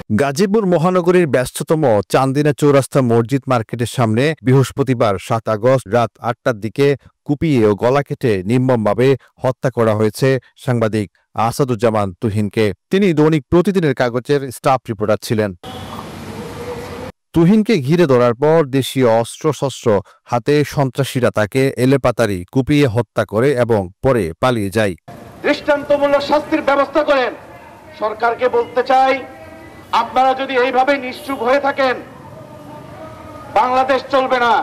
গাজীপুর মহানগরীর ব্যস্ততম চান্দিনা চৌরাস্তা মসজিদ মার্কেটের সামনে বৃহস্পতিবার ৭ আগস্ট রাত ৮টার দিকে কুপিয়ে ও গলা কেটে নির্মমভাবে হত্যা করা হয়েছে সাংবাদিক আসাদুজ্জামান তুহিনকে। তিনি দৈনিক প্রতিদিনের কাগজের স্টাফ রিপোর্টার ছিলেন। তুহিনকে ঘিরে ধরার পর দেশীয় অস্ত্রশস্ত্র হাতে সন্ত্রাসীরা তাকে এলেপাতাড়ি কুপিয়ে হত্যা করে এবং পরে পালিয়ে যায়। দৃষ্টান্তমূলক শাস্তির ব্যবস্থা করেন। সরকারকে বলতে চাই, আপনারা যদি এইভাবে নিশ্চুপ হয়ে থাকেন বাংলাদেশ চলবে না।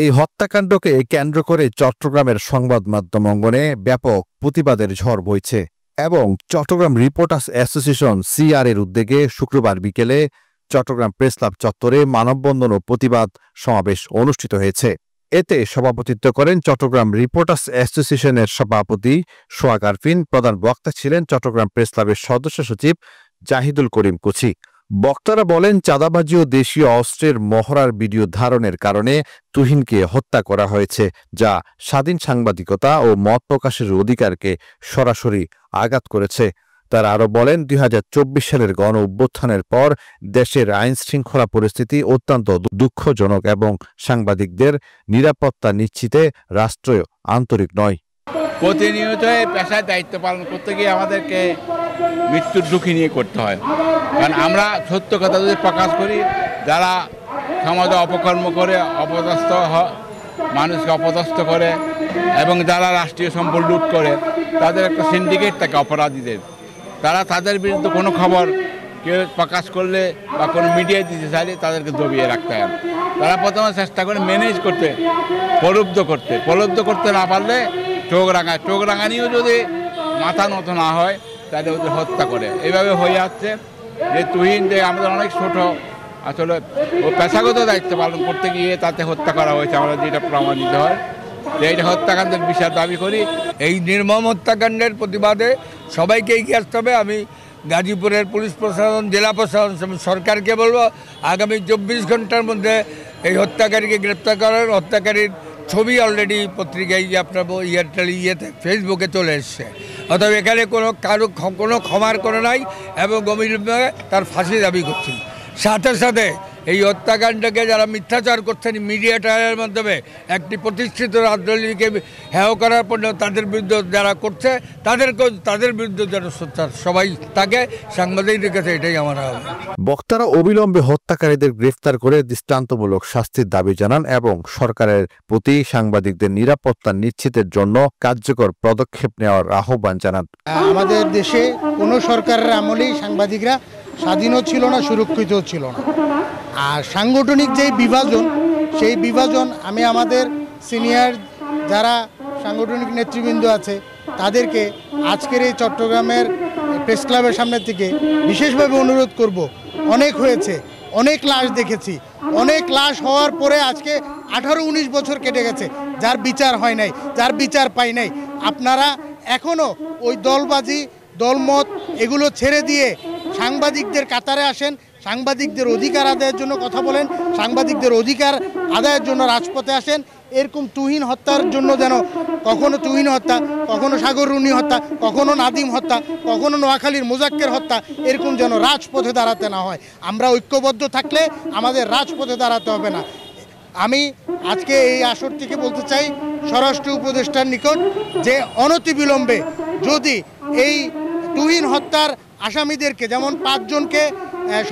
এই হত্যাকাণ্ডকে কেন্দ্র করে চট্টগ্রামের সংবাদ মাধ্যম অঙ্গনে ব্যাপক প্রতিবাদের ঝড় বইছে এবং চট্টগ্রাম রিপোর্টার্স অ্যাসোসিয়েশন সিআর এর উদ্যোগে শুক্রবার বিকেলে চট্টগ্রাম প্রেস ক্লাব চত্বরে মানববন্ধন ও প্রতিবাদ সমাবেশ অনুষ্ঠিত হয়েছে। এতে সভাপতিত্ব করেন চট্টগ্রাম রিপোর্টার্স অ্যাসোসিয়েশনের সভাপতি সোহাগ আরফিন। প্রধান বক্তা ছিলেন চট্টগ্রাম প্রেস ক্লাবের সদস্য সচিব জাহিদুল করিম কুচি। বক্তারা বলেন, চাঁদাবাজি ও দেশীয় অস্ত্রের মহড়ার ভিডিও ধারণের কারণে তুহিনকে হত্যা করা হয়েছে, যা স্বাধীন সাংবাদিকতা ও মত প্রকাশের অধিকারকে সরাসরি আঘাত করেছে। তারা আরও বলেন, ২০২৪ সালের গণ অভ্যুত্থানের পর দেশের আইনশৃঙ্খলা পরিস্থিতি অত্যন্ত দুঃখজনক এবং সাংবাদিকদের নিরাপত্তা নিশ্চিতে রাষ্ট্র আন্তরিক নয়। প্রতিনিয়ত পেশায় দায়িত্ব পালন করতে গিয়ে আমাদেরকে মৃত্যুর ঝুঁকি নিয়ে করতে হয়। কারণ আমরা সত্য কথা যদি প্রকাশ করি, যারা সমাজে অপকর্ম করে মানুষকে অপদস্থ করে এবং যারা রাষ্ট্রীয় সম্পদ লুট করে, তাদের একটা সিন্ডিকেট থাকে অপরাধীদের। তাদের বিরুদ্ধে কোনো খবর কেউ প্রকাশ করলে বা কোনো মিডিয়ায় দিতে চাইলে তাদেরকে দবিয়ে রাখতে হয়। তারা প্রথমে চেষ্টা করে ম্যানেজ করতে, প্রলুব্ধ করতে না পারলে চোখ রাঙানিও যদি মাথা নত না হয় তাহলে ওদের হত্যা করে। এইভাবে হয়ে যাচ্ছে যে তুহিন যে আমাদের অনেক ছোট, আসলে ও পেশাগত দায়িত্ব পালন করতে গিয়ে তাতে হত্যা করা হয়েছে। আমরা যেটা প্রমাণিত হয় যে এইটা হত্যাকাণ্ডের বিচার দাবি করি। এই নির্মম হত্যাকাণ্ডের প্রতিবাদে সবাইকে এগিয়ে আসতে হবে। আমি গাজীপুরের পুলিশ প্রশাসন, জেলা প্রশাসন, সরকারকে বলবো আগামী ২৪ ঘন্টার মধ্যে এই হত্যাকারীকে গ্রেপ্তার করার। হত্যাকারীর ছবি অলরেডি পত্রিকায় আপনার ফেসবুকে চলে এসছে। অতএব এখানে কোনো ক্ষমার কোনো নাই এবং অবিলম্বে তার ফাঁসি দাবি করছি। সাথে সাথে এই হত্যাকাণ্ডকে যারা মিথ্যাচার করছেন মিডিয়াটারের মাধ্যমে একটি প্রতিষ্ঠিত রাজনীতিকে হেয় করার পর তাদের বিরুদ্ধে যারা করছে তাদের বিরুদ্ধে যারা সোচ্চার সবাই তাকে সাংবাদিকদের কাছে এটাই আমার আহ্বান। বক্তারা অবিলম্বে হত্যাকারীদের গ্রেফতার করে দৃষ্টান্তমূলক শাস্তির দাবি জানান এবং সরকারের প্রতি সাংবাদিকদের নিরাপত্তা নিশ্চিতের জন্য কার্যকর পদক্ষেপ নেওয়ার আহ্বান জানান। আমাদের দেশে কোনো সরকারের আমলেই সাংবাদিকরা স্বাধীনও ছিল না, সুরক্ষিতও ছিল না। আর সাংগঠনিক যেই বিভাজন, সেই বিভাজন আমি আমাদের সিনিয়র যারা সাংগঠনিক নেতৃবৃন্দ আছে তাদেরকে আজকের এই চট্টগ্রামের প্রেস ক্লাবের সামনে থেকে বিশেষভাবে অনুরোধ করব। অনেক হয়েছে, অনেক লাশ দেখেছি, অনেক লাশ হওয়ার পরে আজকে 18-19 বছর কেটে গেছে, যার বিচার হয় নাই, যার বিচার পাই নাই। আপনারা এখনও ওই দলবাজি, দলমত এগুলো ছেড়ে দিয়ে সাংবাদিকদের কাতারে আসেন, সাংবাদিকদের অধিকার আদায়ের জন্য কথা বলেন, সাংবাদিকদের অধিকার আদায়ের জন্য রাজপথে আসেন। এরকম তুহিন হত্যার জন্য যেন কখনো তুহিন হত্যা, কখনো সাগর রুনি হত্যা, কখনো নাদিম হত্যা, কখনো নোয়াখালীর মোজাক্কের হত্যা, এরকম যেন রাজপথে দাঁড়াতে না হয়। আমরা ঐক্যবদ্ধ থাকলে আমাদের রাজপথে দাঁড়াতে হবে না। আমি আজকে এই আসর থেকে বলতে চাই স্বরাষ্ট্র উপদেষ্টার নিকট যে অনতিবিলম্বে যদি এই তুহিন হত্যার আসামিদেরকে, যেমন 5 জনকে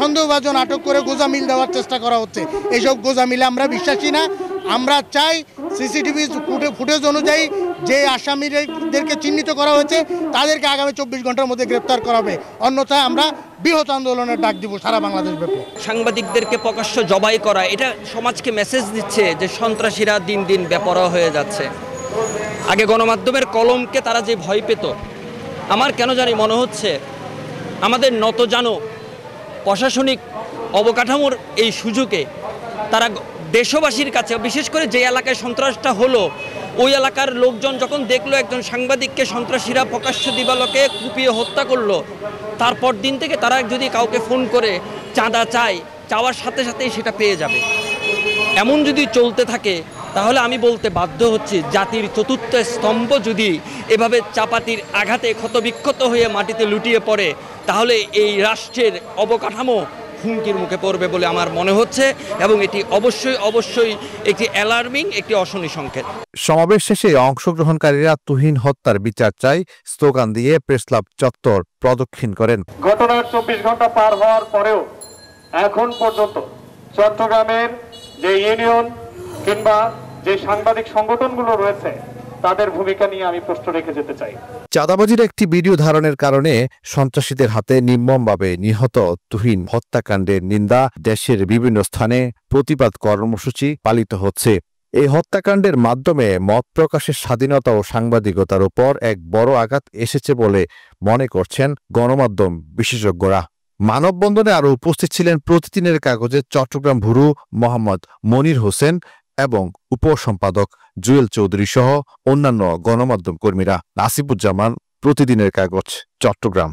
সন্দেহভাজন আটক করে গোজামিল দেওয়ার চেষ্টা করা হচ্ছে, এইসব গোজামিলে আমরা বিশ্বাসী না। আমরা চাই সিসিটিভি ফুটেজ অনুযায়ী যে আসামিদেরকে চিহ্নিত করা হয়েছে তাদেরকে আগামী 24 ঘন্টার মধ্যে গ্রেপ্তার করা হবে, অন্যথায় আমরা বৃহৎ আন্দোলনের ডাক দিব সারা বাংলাদেশ ব্যাপী। সাংবাদিকদেরকে প্রকাশ্য জবাই করা, এটা সমাজকে মেসেজ দিচ্ছে যে সন্ত্রাসীরা দিন দিন বেপরোয়া হয়ে যাচ্ছে। আগে গণমাধ্যমের কলমকে তারা যে ভয় পেত, আমার কেন জানি মনে হচ্ছে আমাদের নতজানু প্রশাসনিক অবকাঠামোর এই সুযোগে তারা দেশবাসীর কাছে, বিশেষ করে যে এলাকায় সন্ত্রাসটা হলো ওই এলাকার লোকজন যখন দেখলো একজন সাংবাদিককে সন্ত্রাসীরা প্রকাশ্য দিবালোকে কুপিয়ে হত্যা করলো, তারপর দিন থেকে তারা যদি কাউকে ফোন করে চাঁদা চাওয়ার সাথে সাথেই সেটা পেয়ে যাবে। এমন যদি চলতে থাকে তাহলে আমি বলতে বাধ্য হচ্ছি, জাতির চতুর্থ স্তম্ভ যদি এভাবে চাপাতির আঘাতে ক্ষতবিক্ষত হয়ে মাটিতে লুটিয়ে পড়ে তাহলে এই রাষ্ট্রের অবকাঠামো হুমকির মুখে পড়বে বলে আমার মনে হচ্ছে, এবং এটি অবশ্যই একটি অ্যালার্মিং, একটি অশনি সংকেত। সমাবেশ শেষে অংশগ্রহণকারীরা তুহিন হত্যার বিচার চাই স্লোগান দিয়ে প্রেসক্লাব চত্বর প্রদক্ষিণ করেন। ঘটনার 24 ঘন্টা পার হওয়ার পরেও এখন পর্যন্ত চট্টগ্রামের যে ইউনিয়ন কিংবা যে সাংবাদিক সংগঠনগুলো রয়েছে তাদের ভূমিকা নিয়ে আমি প্রশ্ন রেখে যেতে চাই। চাঁদাবাজির একটি ভিডিও ধারণের কারণে সন্ত্রাসীদের হাতে নির্মমভাবে নিহত তুহিন হত্যাকাণ্ডের নিন্দা দেশের বিভিন্ন স্থানে প্রতিবাদ কর্মসূচি পালিত হচ্ছে। এই হত্যাকাণ্ডের মাধ্যমে মত প্রকাশের স্বাধীনতা ও সাংবাদিকতার উপর এক বড় আঘাত এসেছে বলে মনে করছেন গণমাধ্যম বিশেষজ্ঞরা। মানববন্ধনে আরও উপস্থিত ছিলেন প্রতিদিনের কাগজের চট্টগ্রাম ব্যুরো মোহাম্মদ মনির হোসেন এবং উপসম্পাদক জুয়েল চৌধুরী সহ অন্যান্য গণমাধ্যম কর্মীরা। নাসিবুজ্জামান, প্রতিদিনের কাগজ, চট্টগ্রাম।